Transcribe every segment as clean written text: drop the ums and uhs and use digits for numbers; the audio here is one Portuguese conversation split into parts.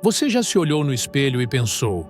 Você já se olhou no espelho e pensou: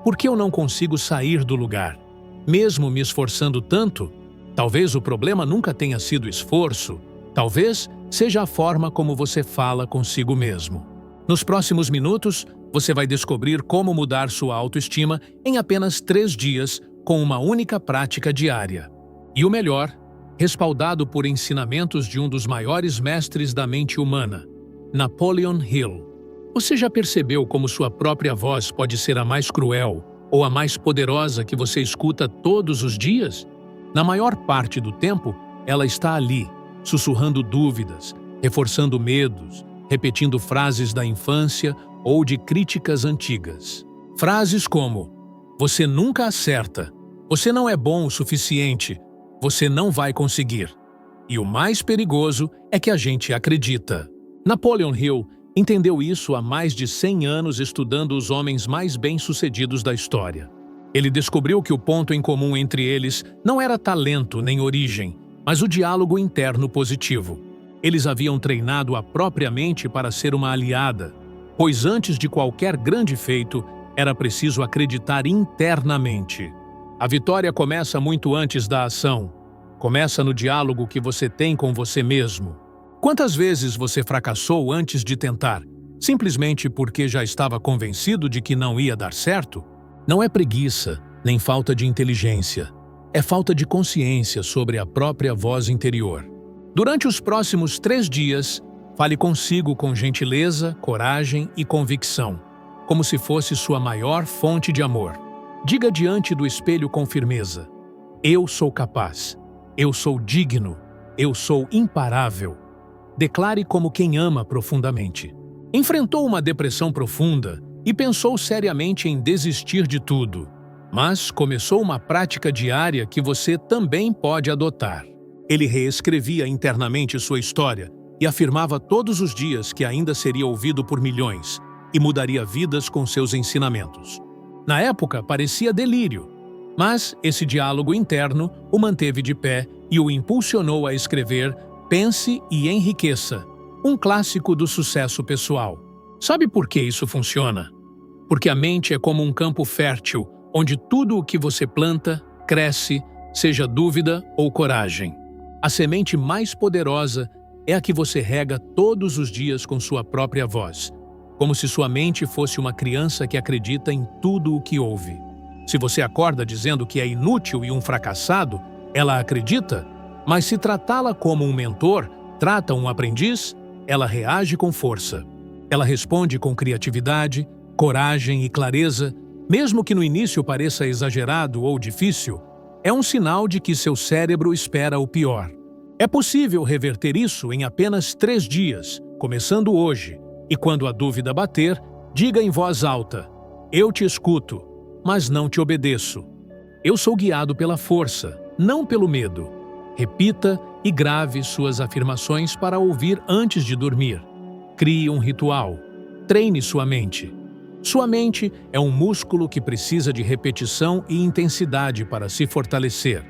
por que eu não consigo sair do lugar? Mesmo me esforçando tanto? Talvez o problema nunca tenha sido o esforço. Talvez seja a forma como você fala consigo mesmo. Nos próximos minutos, você vai descobrir como mudar sua autoestima em apenas 3 dias com uma única prática diária. E o melhor, respaldado por ensinamentos de um dos maiores mestres da mente humana, Napoleon Hill. Você já percebeu como sua própria voz pode ser a mais cruel ou a mais poderosa que você escuta todos os dias? Na maior parte do tempo, ela está ali, sussurrando dúvidas, reforçando medos, repetindo frases da infância ou de críticas antigas. Frases como: você nunca acerta, você não é bom o suficiente, você não vai conseguir. E o mais perigoso é que a gente acredita. Napoleon Hill entendeu isso há mais de 100 anos estudando os homens mais bem-sucedidos da história. Ele descobriu que o ponto em comum entre eles não era talento nem origem, mas o diálogo interno positivo. Eles haviam treinado a própria mente para ser uma aliada, pois antes de qualquer grande feito, era preciso acreditar internamente. A vitória começa muito antes da ação. Começa no diálogo que você tem com você mesmo. Quantas vezes você fracassou antes de tentar, simplesmente porque já estava convencido de que não ia dar certo? Não é preguiça, nem falta de inteligência. É falta de consciência sobre a própria voz interior. Durante os próximos 3 dias, fale consigo com gentileza, coragem e convicção, como se fosse sua maior fonte de amor. Diga diante do espelho com firmeza: eu sou capaz, eu sou digno, eu sou imparável. Declare como quem ama profundamente. Enfrentou uma depressão profunda e pensou seriamente em desistir de tudo, mas começou uma prática diária que você também pode adotar. Ele reescrevia internamente sua história e afirmava todos os dias que ainda seria ouvido por milhões e mudaria vidas com seus ensinamentos. Na época, parecia delírio, mas esse diálogo interno o manteve de pé e o impulsionou a escrever Pense e Enriqueça, um clássico do sucesso pessoal. Sabe por que isso funciona? Porque a mente é como um campo fértil, onde tudo o que você planta, cresce, seja dúvida ou coragem. A semente mais poderosa é a que você rega todos os dias com sua própria voz, como se sua mente fosse uma criança que acredita em tudo o que ouve. Se você acorda dizendo que é inútil e um fracassado, ela acredita, mas se tratá-la como um mentor, trata um aprendiz, ela reage com força. Ela responde com criatividade, coragem e clareza, mesmo que no início pareça exagerado ou difícil, é um sinal de que seu cérebro espera o pior. É possível reverter isso em apenas 3 dias, começando hoje, e quando a dúvida bater, diga em voz alta: eu te escuto, mas não te obedeço. Eu sou guiado pela força, não pelo medo. Repita e grave suas afirmações para ouvir antes de dormir. Crie um ritual. Treine sua mente. Sua mente é um músculo que precisa de repetição e intensidade para se fortalecer.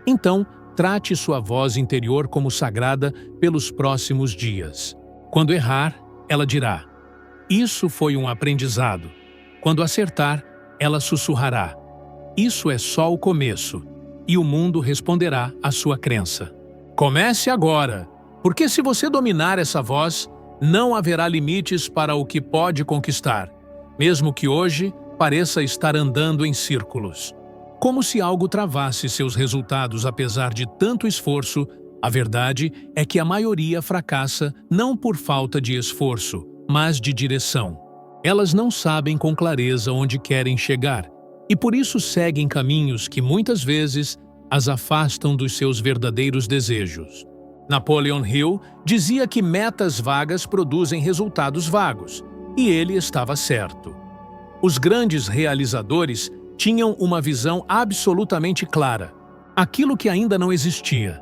Então, trate sua voz interior como sagrada pelos próximos dias. Quando errar, ela dirá: isso foi um aprendizado. Quando acertar, ela sussurrará: isso é só o começo. E o mundo responderá à sua crença. Comece agora, porque se você dominar essa voz, não haverá limites para o que pode conquistar, mesmo que hoje pareça estar andando em círculos. Como se algo travasse seus resultados apesar de tanto esforço, a verdade é que a maioria fracassa não por falta de esforço, mas de direção. Elas não sabem com clareza onde querem chegar, e por isso seguem caminhos que muitas vezes as afastam dos seus verdadeiros desejos. Napoleon Hill dizia que metas vagas produzem resultados vagos, e ele estava certo. Os grandes realizadores tinham uma visão absolutamente clara, aquilo que ainda não existia.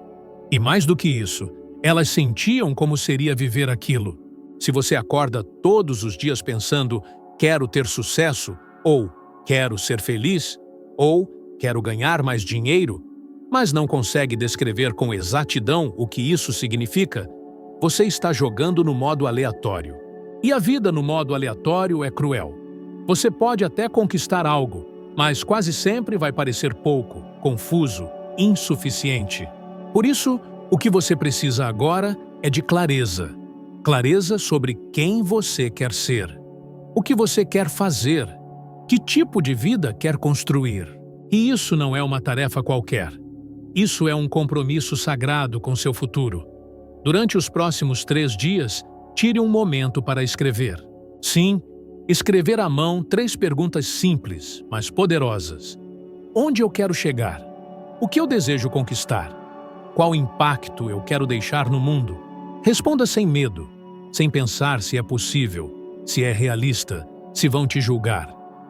E mais do que isso, elas sentiam como seria viver aquilo. Se você acorda todos os dias pensando quero ter sucesso, ou quero ser feliz, ou quero ganhar mais dinheiro, mas não consegue descrever com exatidão o que isso significa, você está jogando no modo aleatório. E a vida no modo aleatório é cruel. Você pode até conquistar algo, mas quase sempre vai parecer pouco, confuso, insuficiente. Por isso, o que você precisa agora é de clareza. Clareza sobre quem você quer ser, o que você quer fazer, que tipo de vida quer construir. E isso não é uma tarefa qualquer. Isso é um compromisso sagrado com seu futuro. Durante os próximos 3 dias, tire um momento para escrever. Sim, escrever à mão 3 perguntas simples, mas poderosas. Onde eu quero chegar? O que eu desejo conquistar? Qual impacto eu quero deixar no mundo? Responda sem medo, sem pensar se é possível, se é realista, se vão te julgar.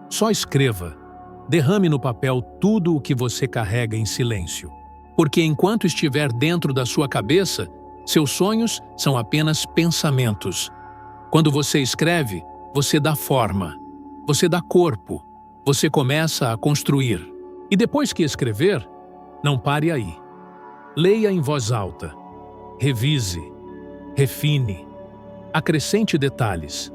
Só escreva. Derrame no papel tudo o que você carrega em silêncio. Porque enquanto estiver dentro da sua cabeça, seus sonhos são apenas pensamentos. Quando você escreve, você dá forma, você dá corpo, você começa a construir. E depois que escrever, não pare aí. Leia em voz alta. Revise. Refine. Acrescente detalhes.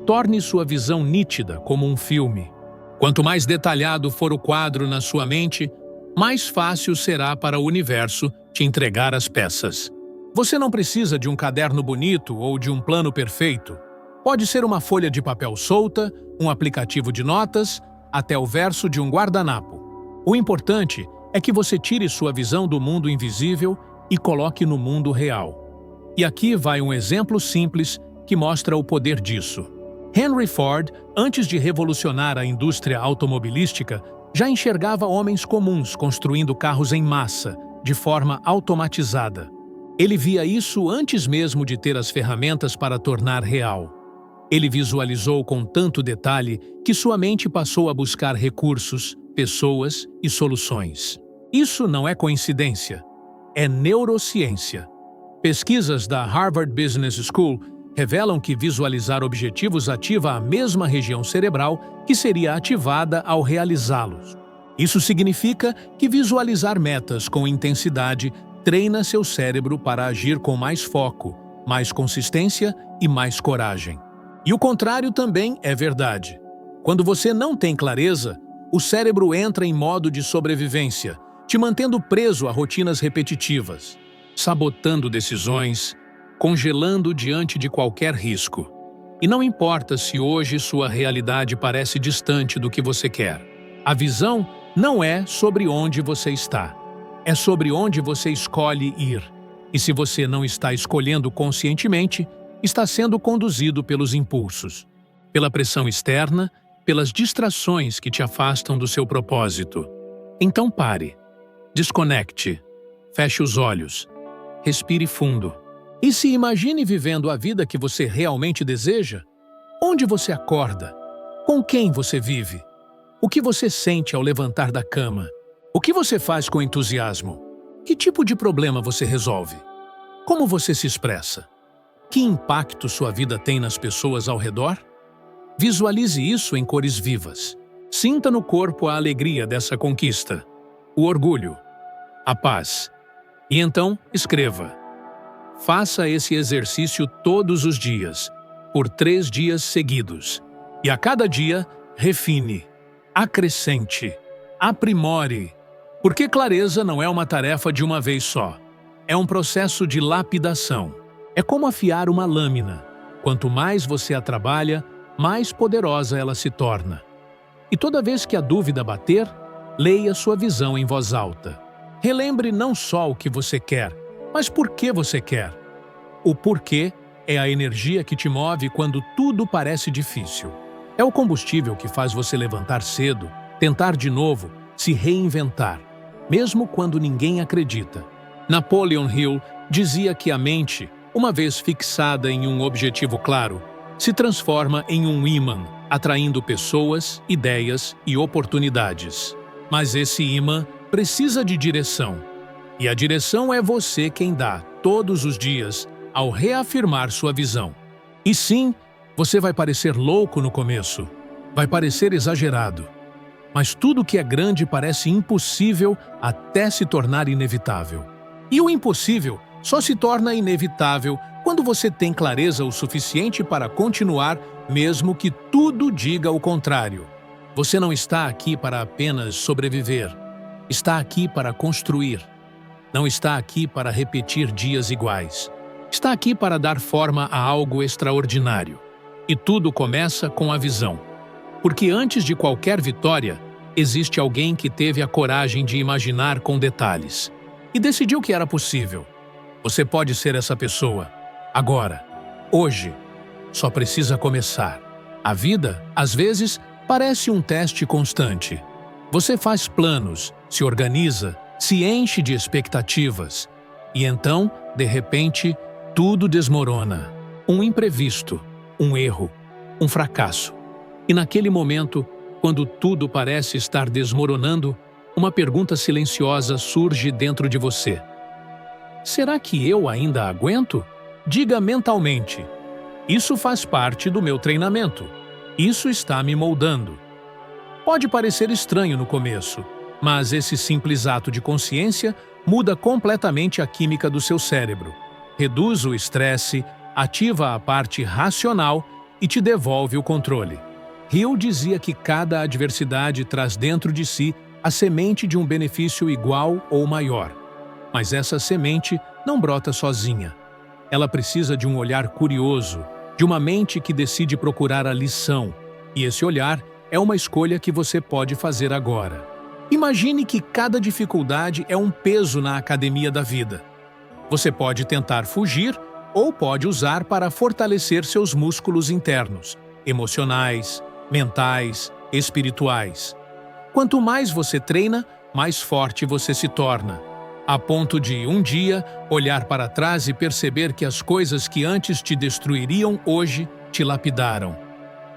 Torne sua visão nítida como um filme. Quanto mais detalhado for o quadro na sua mente, mais fácil será para o universo te entregar as peças. Você não precisa de um caderno bonito ou de um plano perfeito. Pode ser uma folha de papel solta, um aplicativo de notas, até o verso de um guardanapo. O importante é que você tire sua visão do mundo invisível e coloque no mundo real. E aqui vai um exemplo simples que mostra o poder disso. Henry Ford, antes de revolucionar a indústria automobilística, já enxergava homens comuns construindo carros em massa, de forma automatizada. Ele via isso antes mesmo de ter as ferramentas para tornar real. Ele visualizou com tanto detalhe que sua mente passou a buscar recursos, pessoas e soluções. Isso não é coincidência, é neurociência. Pesquisas da Harvard Business School revelam que visualizar objetivos ativa a mesma região cerebral que seria ativada ao realizá-los. Isso significa que visualizar metas com intensidade treina seu cérebro para agir com mais foco, mais consistência e mais coragem. E o contrário também é verdade. Quando você não tem clareza, o cérebro entra em modo de sobrevivência, te mantendo preso a rotinas repetitivas, sabotando decisões, congelando diante de qualquer risco. E não importa se hoje sua realidade parece distante do que você quer. A visão não é sobre onde você está. É sobre onde você escolhe ir. E se você não está escolhendo conscientemente, está sendo conduzido pelos impulsos, pela pressão externa, pelas distrações que te afastam do seu propósito. Então pare, desconecte, feche os olhos, respire fundo. E se imagine vivendo a vida que você realmente deseja? Onde você acorda? Com quem você vive? O que você sente ao levantar da cama? O que você faz com entusiasmo? Que tipo de problema você resolve? Como você se expressa? Que impacto sua vida tem nas pessoas ao redor? Visualize isso em cores vivas. Sinta no corpo a alegria dessa conquista, o orgulho, a paz. E então, escreva. Faça esse exercício todos os dias, por 3 dias seguidos. E a cada dia, refine, acrescente, aprimore. Porque clareza não é uma tarefa de uma vez só. É um processo de lapidação. É como afiar uma lâmina. Quanto mais você a trabalha, mais poderosa ela se torna. E toda vez que a dúvida bater, leia sua visão em voz alta. Relembre não só o que você quer, mas por que você quer. O porquê é a energia que te move quando tudo parece difícil. É o combustível que faz você levantar cedo, tentar de novo, se reinventar, mesmo quando ninguém acredita. Napoleon Hill dizia que a mente, uma vez fixada em um objetivo claro, se transforma em um ímã, atraindo pessoas, ideias e oportunidades. Mas esse ímã precisa de direção. E a direção é você quem dá, todos os dias, ao reafirmar sua visão. E sim, você vai parecer louco no começo, vai parecer exagerado. Mas tudo que é grande parece impossível até se tornar inevitável. E o impossível só se torna inevitável quando você tem clareza o suficiente para continuar, mesmo que tudo diga o contrário. Você não está aqui para apenas sobreviver. Está aqui para construir. Não está aqui para repetir dias iguais. Está aqui para dar forma a algo extraordinário. E tudo começa com a visão. Porque antes de qualquer vitória, existe alguém que teve a coragem de imaginar com detalhes. E decidiu que era possível. Você pode ser essa pessoa. Agora. Hoje. Só precisa começar. A vida, às vezes, parece um teste constante. Você faz planos, se organiza, se enche de expectativas. E então, de repente, tudo desmorona. Um imprevisto, um erro, um fracasso. E naquele momento, quando tudo parece estar desmoronando, uma pergunta silenciosa surge dentro de você. Será que eu ainda aguento? Diga mentalmente. Isso faz parte do meu treinamento. Isso está me moldando. Pode parecer estranho no começo, mas esse simples ato de consciência muda completamente a química do seu cérebro. Reduz o estresse, ativa a parte racional e te devolve o controle. Hill dizia que cada adversidade traz dentro de si a semente de um benefício igual ou maior. Mas essa semente não brota sozinha. Ela precisa de um olhar curioso, de uma mente que decide procurar a lição. E esse olhar é uma escolha que você pode fazer agora. Imagine que cada dificuldade é um peso na academia da vida. Você pode tentar fugir ou pode usar para fortalecer seus músculos internos, emocionais, mentais, espirituais. Quanto mais você treina, mais forte você se torna, a ponto de, um dia, olhar para trás e perceber que as coisas que antes te destruiriam hoje te lapidaram.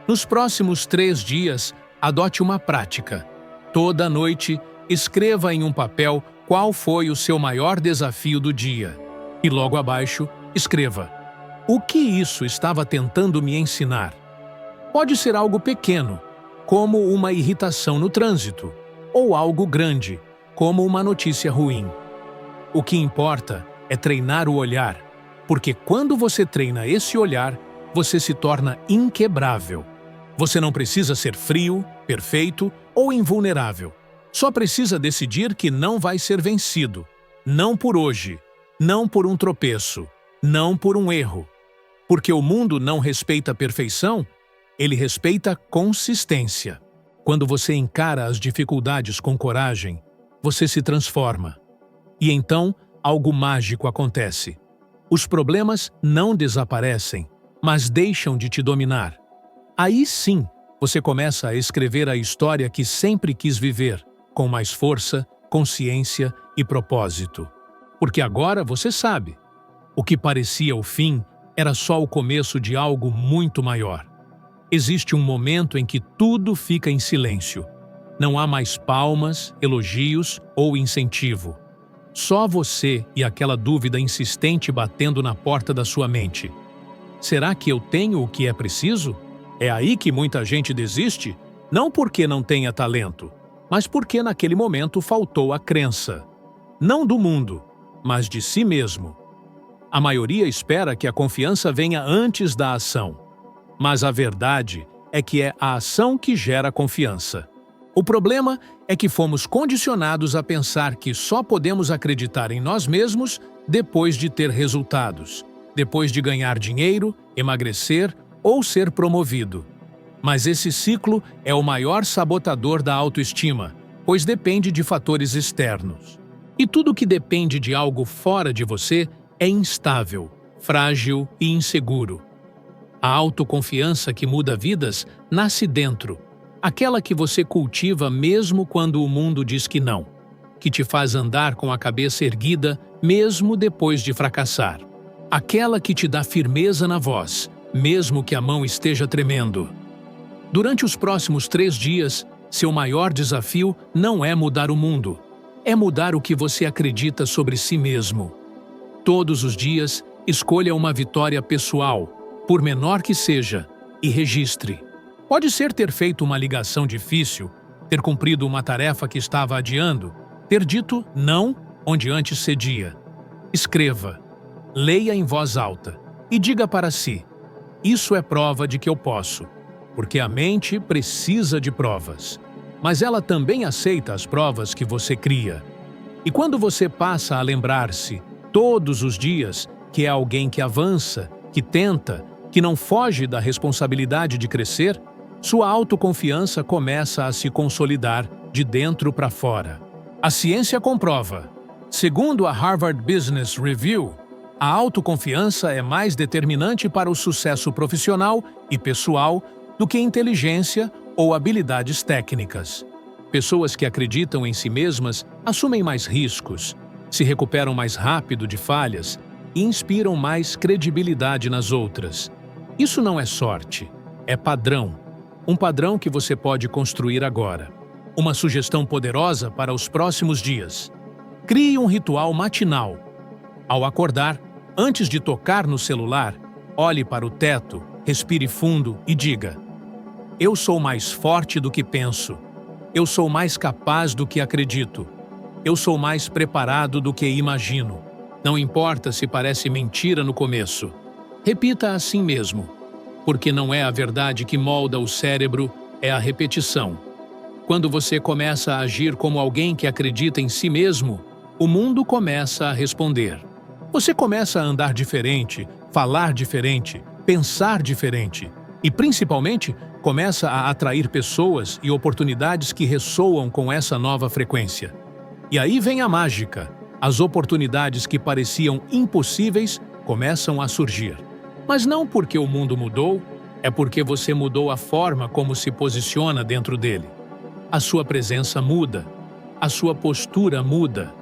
Nos próximos 3 dias, adote uma prática. Toda noite, escreva em um papel qual foi o seu maior desafio do dia. E logo abaixo, escreva: o que isso estava tentando me ensinar? Pode ser algo pequeno, como uma irritação no trânsito, ou algo grande, como uma notícia ruim. O que importa é treinar o olhar, porque quando você treina esse olhar, você se torna inquebrável. Você não precisa ser frio, perfeito ou invulnerável. Só precisa decidir que não vai ser vencido. Não por hoje, não por um tropeço, não por um erro. Porque o mundo não respeita a perfeição, ele respeita consistência. Quando você encara as dificuldades com coragem, você se transforma. E então, algo mágico acontece. Os problemas não desaparecem, mas deixam de te dominar. Aí sim, você começa a escrever a história que sempre quis viver, com mais força, consciência e propósito. Porque agora você sabe, o que parecia o fim era só o começo de algo muito maior. Existe um momento em que tudo fica em silêncio. Não há mais palmas, elogios ou incentivo. Só você e aquela dúvida insistente batendo na porta da sua mente. Será que eu tenho o que é preciso? É aí que muita gente desiste, não porque não tenha talento, mas porque naquele momento faltou a crença. Não do mundo, mas de si mesmo. A maioria espera que a confiança venha antes da ação. Mas a verdade é que é a ação que gera confiança. O problema é que fomos condicionados a pensar que só podemos acreditar em nós mesmos depois de ter resultados, depois de ganhar dinheiro, emagrecer ou ser promovido. Mas esse ciclo é o maior sabotador da autoestima, pois depende de fatores externos. E tudo que depende de algo fora de você é instável, frágil e inseguro. A autoconfiança que muda vidas nasce dentro, aquela que você cultiva mesmo quando o mundo diz que não, que te faz andar com a cabeça erguida mesmo depois de fracassar. Aquela que te dá firmeza na voz, mesmo que a mão esteja tremendo. Durante os próximos 3 dias, seu maior desafio não é mudar o mundo, é mudar o que você acredita sobre si mesmo. Todos os dias, escolha uma vitória pessoal, por menor que seja, e registre. Pode ser ter feito uma ligação difícil, ter cumprido uma tarefa que estava adiando, ter dito não onde antes cedia. Escreva, leia em voz alta e diga para si: isso é prova de que eu posso, porque a mente precisa de provas. Mas ela também aceita as provas que você cria. E quando você passa a lembrar-se, todos os dias, que é alguém que avança, que tenta, que não foge da responsabilidade de crescer, sua autoconfiança começa a se consolidar de dentro para fora. A ciência comprova. Segundo a Harvard Business Review, a autoconfiança é mais determinante para o sucesso profissional e pessoal do que inteligência ou habilidades técnicas. Pessoas que acreditam em si mesmas assumem mais riscos, se recuperam mais rápido de falhas e inspiram mais credibilidade nas outras. Isso não é sorte, é padrão. Um padrão que você pode construir agora. Uma sugestão poderosa para os próximos dias. Crie um ritual matinal. Ao acordar, antes de tocar no celular, olhe para o teto, respire fundo e diga: eu sou mais forte do que penso. Eu sou mais capaz do que acredito. Eu sou mais preparado do que imagino. Não importa se parece mentira no começo. Repita assim mesmo, porque não é a verdade que molda o cérebro, é a repetição. Quando você começa a agir como alguém que acredita em si mesmo, o mundo começa a responder. Você começa a andar diferente, falar diferente, pensar diferente e, principalmente, começa a atrair pessoas e oportunidades que ressoam com essa nova frequência. E aí vem a mágica. As oportunidades que pareciam impossíveis começam a surgir. Mas não porque o mundo mudou, é porque você mudou a forma como se posiciona dentro dele. A sua presença muda, a sua postura muda,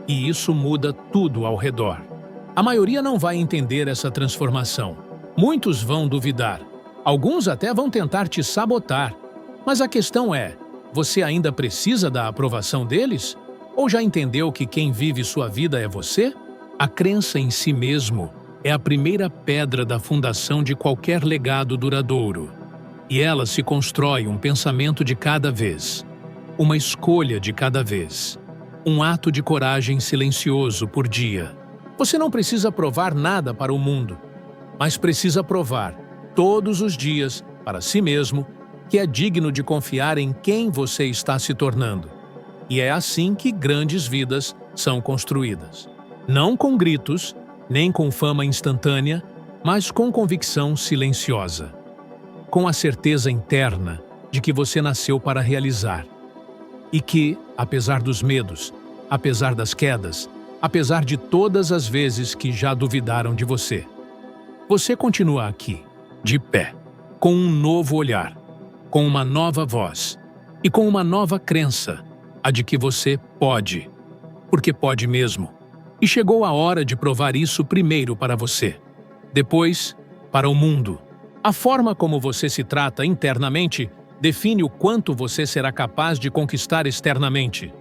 e isso muda tudo ao redor. A maioria não vai entender essa transformação. Muitos vão duvidar. Alguns até vão tentar te sabotar. Mas a questão é, você ainda precisa da aprovação deles? Ou já entendeu que quem vive sua vida é você? A crença em si mesmo é a primeira pedra da fundação de qualquer legado duradouro. E ela se constrói um pensamento de cada vez, uma escolha de cada vez, um ato de coragem silencioso por dia. Você não precisa provar nada para o mundo, mas precisa provar, todos os dias, para si mesmo, que é digno de confiar em quem você está se tornando. E é assim que grandes vidas são construídas. Não com gritos, nem com fama instantânea, mas com convicção silenciosa. Com a certeza interna de que você nasceu para realizar. E que, apesar dos medos, apesar das quedas, apesar de todas as vezes que já duvidaram de você, você continua aqui, de pé, com um novo olhar, com uma nova voz e com uma nova crença, a de que você pode, porque pode mesmo. E chegou a hora de provar isso primeiro para você, depois para o mundo. A forma como você se trata internamente define o quanto você será capaz de conquistar externamente.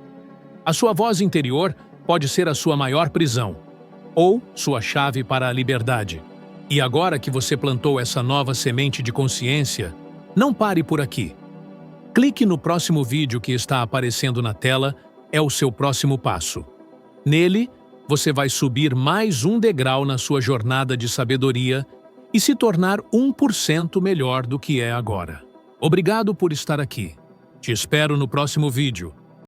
A sua voz interior pode ser a sua maior prisão, ou sua chave para a liberdade. E agora que você plantou essa nova semente de consciência, não pare por aqui. Clique no próximo vídeo que está aparecendo na tela, é o seu próximo passo. Nele, você vai subir mais um degrau na sua jornada de sabedoria e se tornar 1% melhor do que é agora. Obrigado por estar aqui. Te espero no próximo vídeo.